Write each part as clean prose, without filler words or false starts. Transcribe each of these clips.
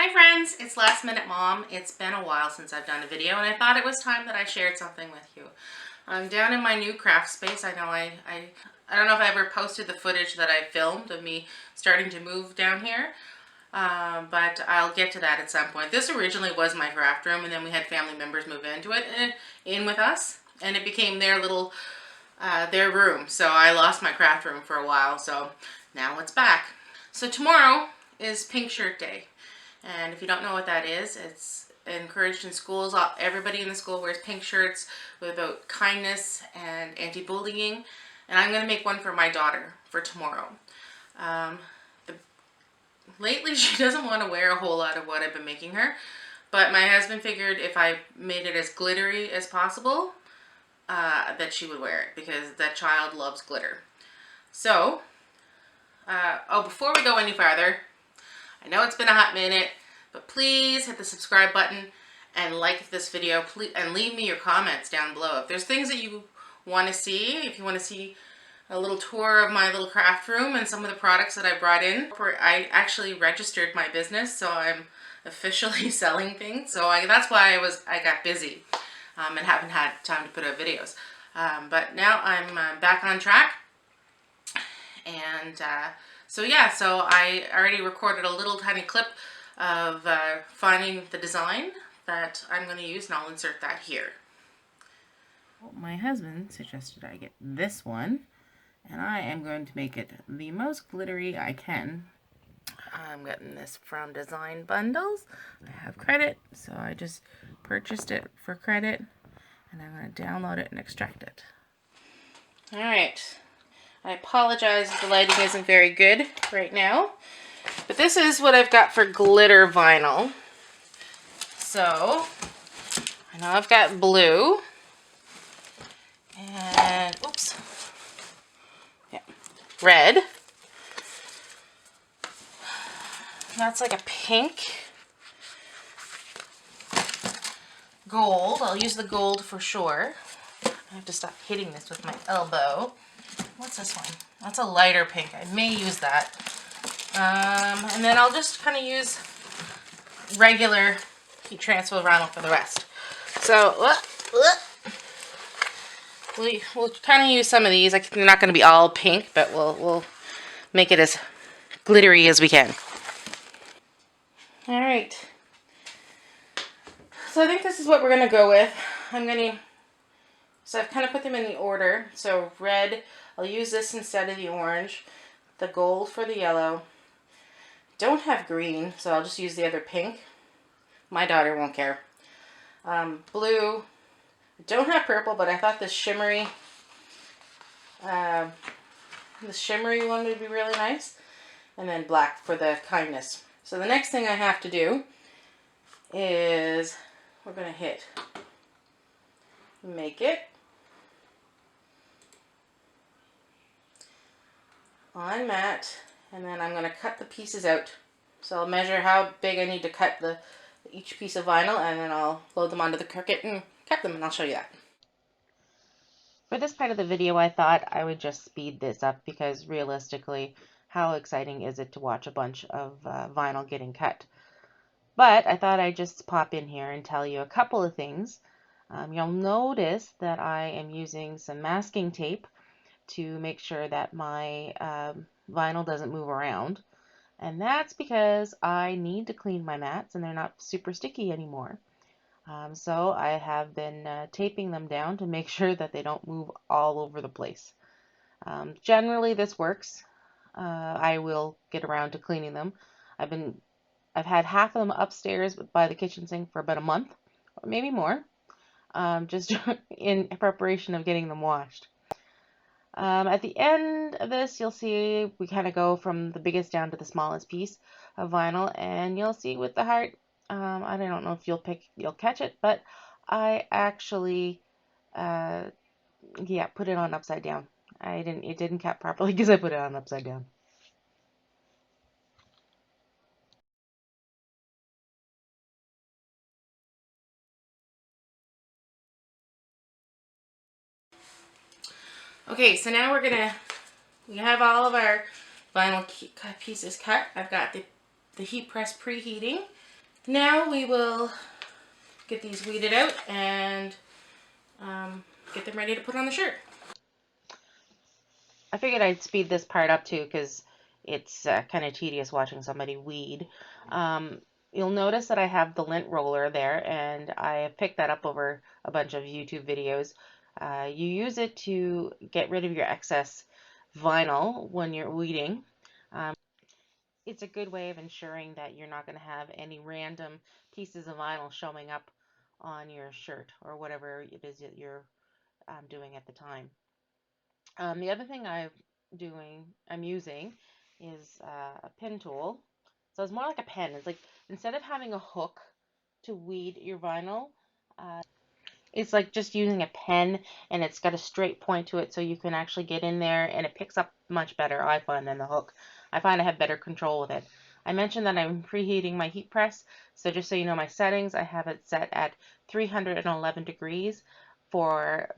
Hi friends, it's Last Minute Mom. It's been a while since I've done a video and I thought it was time that I shared something with you. I'm down in my new craft space. I know I don't know if I ever posted the footage that I filmed of me starting to move down here, but I'll get to that at some point. This originally was my craft room and then we had family members move into it and in with us and it became their little, their room. So I lost my craft room for a while, so now it's back. So tomorrow is Pink Shirt Day. And if you don't know what that is, it's encouraged in schools. Everybody in the school wears pink shirts about kindness and anti-bullying. And I'm going to make one for my daughter for tomorrow. Lately she doesn't want to wear a whole lot of what I've been making her. But my husband figured if I made it as glittery as possible, that she would wear it. Because that child loves glitter. So, before we go any farther, I know it's been a hot minute, but please hit the subscribe button and like this video, please, and leave me your comments down below. If there's things that you want to see, if you want to see a little tour of my little craft room and some of the products that I brought in. I actually registered my business, so I'm officially selling things. So that's why I got busy and haven't had time to put out videos. But now I'm back on track. And so yeah, so I already recorded a little tiny clip of finding the design that I'm going to use, and I'll insert that here. Well, my husband suggested I get this one, and I am going to make it the most glittery I can. I'm getting this from Design Bundles. I have credit, so I just purchased it for credit, and I'm going to download it and extract it. Alright. I apologize if the lighting isn't very good right now, but this is what I've got for glitter vinyl. So, I know I've got blue, and, oops, yeah, red. That's like a pink. Gold, I'll use the gold for sure. I have to stop hitting this with my elbow. What's this one? That's a lighter pink. I may use that. And then I'll just kind of use regular heat transfer vinyl for the rest. So, we'll kind of use some of these. They're not going to be all pink, but we'll make it as glittery as we can. Alright. So I think this is what we're going to go with. So I've kind of put them in the order. So red, I'll use this instead of the orange. The gold for the yellow. Don't have green, so I'll just use the other pink. My daughter won't care. Blue. Don't have purple, but I thought this shimmery one would be really nice. And then black for the kindness. So the next thing I have to do is we're going to make it on matte, and then I'm going to cut the pieces out. So I'll measure how big I need to cut each piece of vinyl, and then I'll load them onto the Cricut and cut them, and I'll show you that. For this part of the video, I thought I would just speed this up because realistically, how exciting is it to watch a bunch of vinyl getting cut? But I thought I'd just pop in here and tell you a couple of things. You'll notice that I am using some masking tape to make sure that my vinyl doesn't move around. And that's because I need to clean my mats and they're not super sticky anymore. So I have been taping them down to make sure that they don't move all over the place. Generally this works. I will get around to cleaning them. I've had half of them upstairs by the kitchen sink for about a month, or maybe more, just in preparation of getting them washed. At the end of this, you'll see we kind of go from the biggest down to the smallest piece of vinyl, and you'll see with the heart, I don't know if you'll catch it, but I actually, put it on upside down. It didn't cut properly because I put it on upside down. Okay, so now we have all of our vinyl pieces cut. I've got the heat press preheating, Now we will get these weeded out and get them ready to put on the shirt. I figured I'd speed this part up too because it's kind of tedious watching somebody weed. You'll notice that I have the lint roller there, and I have picked that up over a bunch of YouTube videos. You use it to get rid of your excess vinyl when you're weeding. It's a good way of ensuring that you're not going to have any random pieces of vinyl showing up on your shirt or whatever it is that you're doing at the time. The other thing I'm using is a pin tool. So it's more like a pen. It's like instead of having a hook to weed your vinyl, it's like just using a pen, and it's got a straight point to it, so you can actually get in there and it picks up much better, I find, than the hook. I find I have better control with it. I mentioned that I'm preheating my heat press, so just so you know my settings, I have it set at 311 degrees for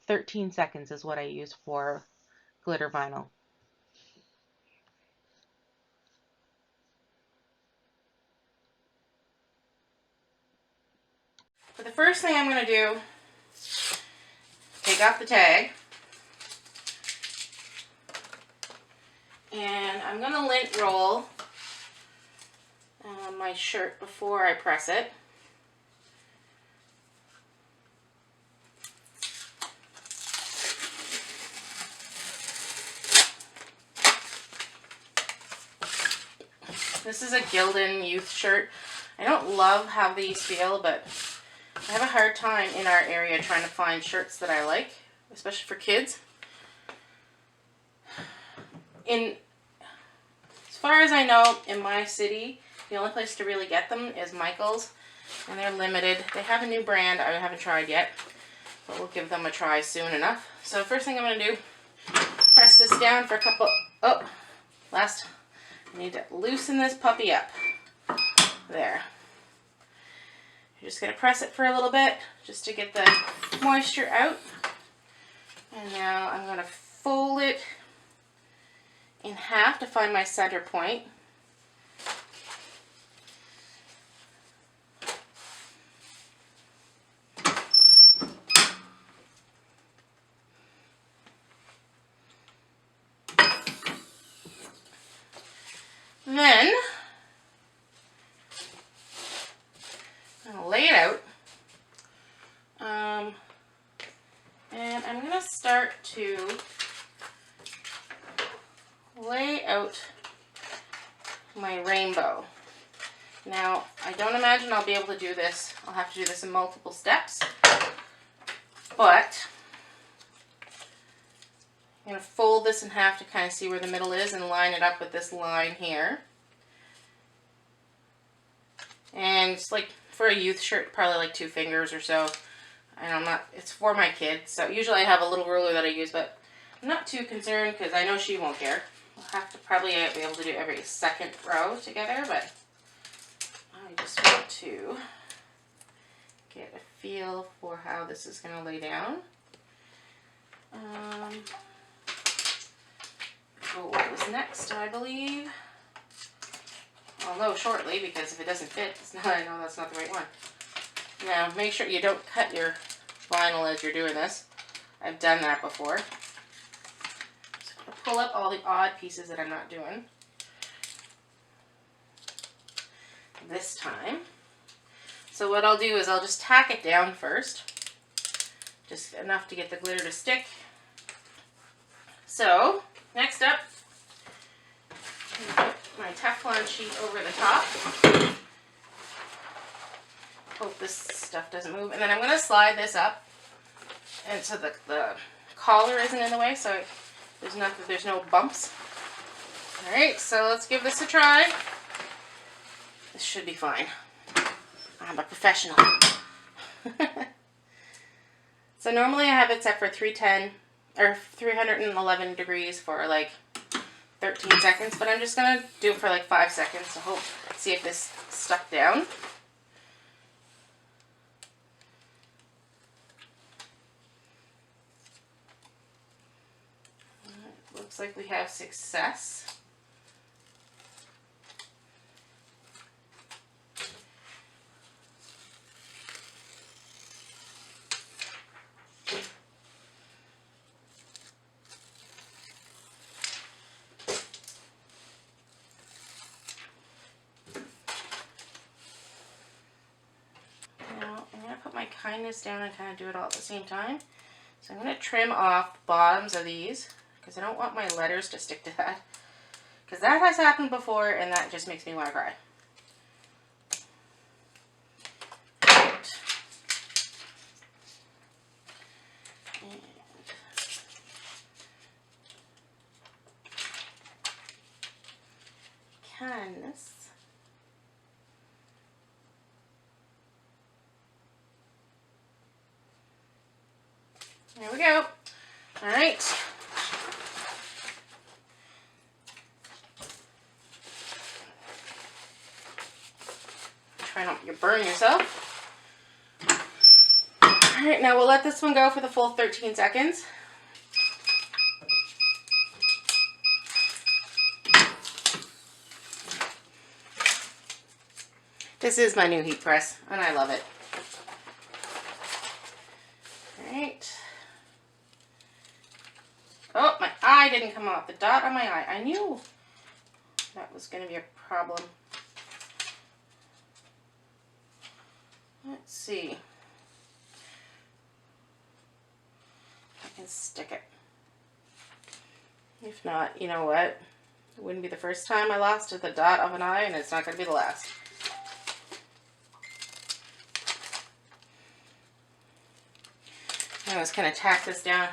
13 seconds is what I use for glitter vinyl. So the first thing I'm going to do, take off the tag, and I'm going to lint roll my shirt before I press it. This is a Gildan youth shirt. I don't love how these feel, but I have a hard time in our area trying to find shirts that I like, especially for kids. As far as I know, in my city, the only place to really get them is Michael's, and they're limited. They have a new brand I haven't tried yet, but we'll give them a try soon enough. So first thing I'm going to do, press this down for a couple, I need to loosen this puppy up. There. You're just going to press it for a little bit just to get the moisture out. And now I'm going to fold it in half to find my center point. Then I'm going to lay it out. And I'm going to start to lay out my rainbow. Now, I don't imagine I'll be able to do this. I'll have to do this in multiple steps. But I'm going to fold this in half to kind of see where the middle is and line it up with this line here. And it's like for a youth shirt, probably like 2 fingers or so. And it's for my kids, so usually I have a little ruler that I use, but I'm not too concerned because I know she won't care. We'll have to probably be able to do every second row together, but I just want to get a feel for how this is going to lay down. What was next, I believe. I'll know shortly, because if it doesn't fit, I know that's not the right one. Now, make sure you don't cut your vinyl as you're doing this. I've done that before. Just going to pull up all the odd pieces that I'm not doing this time. So what I'll do is I'll just tack it down first, just enough to get the glitter to stick. So, next up, put my Teflon sheet over the top. Hope this stuff doesn't move. And then I'm going to slide this up, and so the collar isn't in the way, so there's no bumps. Alright, so let's give this a try. This should be fine. I'm a professional. So normally I have it set for 311 degrees for like 13 seconds, but I'm just going to do it for like 5 seconds to see if this stuck down. Looks like we have success. tying this down and kind of do it all at the same time. So I'm going to trim off the bottoms of these because I don't want my letters to stick to that. Because that has happened before and that just makes me want to cry. Right. And kindness. There we go. All right. Try not to burn yourself. All right, now we'll let this one go for the full 13 seconds. This is my new heat press, and I love it. All right. Oh, my eye didn't come off. The dot on my eye. I knew that was going to be a problem. Let's see. I can stick it. If not, you know what? It wouldn't be the first time I lost the dot of an eye, and it's not going to be the last. I was going to tack this down,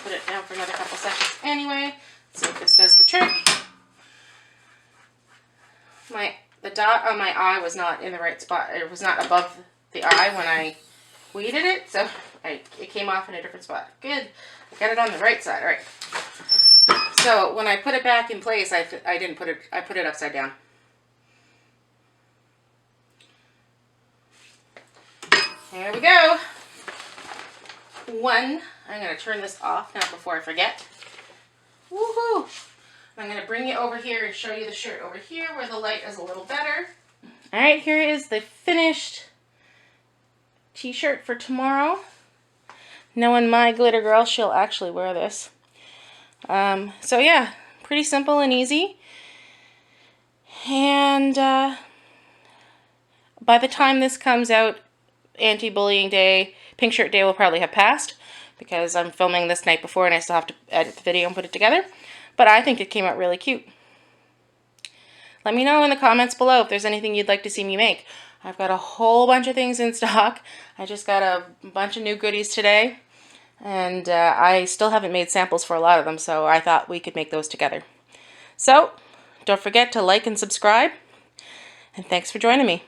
put it down for another couple seconds anyway. See if this does the trick. The dot on my eye was not in the right spot. It was not above the eye when I weeded it, so it came off in a different spot. Good. I got it on the right side. All right. So when I put it back in place, I didn't put it. I put it upside down. There we go. I'm going to turn this off now before I forget. Woohoo! I'm going to bring you over here and show you the shirt over here where the light is a little better. All right, here is the finished t-shirt for tomorrow. Knowing my glitter girl, she'll actually wear this. So yeah, pretty simple and easy. And by the time this comes out, Anti-Bullying Day, Pink Shirt Day will probably have passed because I'm filming this night before and I still have to edit the video and put it together. But I think it came out really cute. Let me know in the comments below if there's anything you'd like to see me make. I've got a whole bunch of things in stock. I just got a bunch of new goodies today. And I still haven't made samples for a lot of them, so I thought we could make those together. So, don't forget to like and subscribe. And thanks for joining me.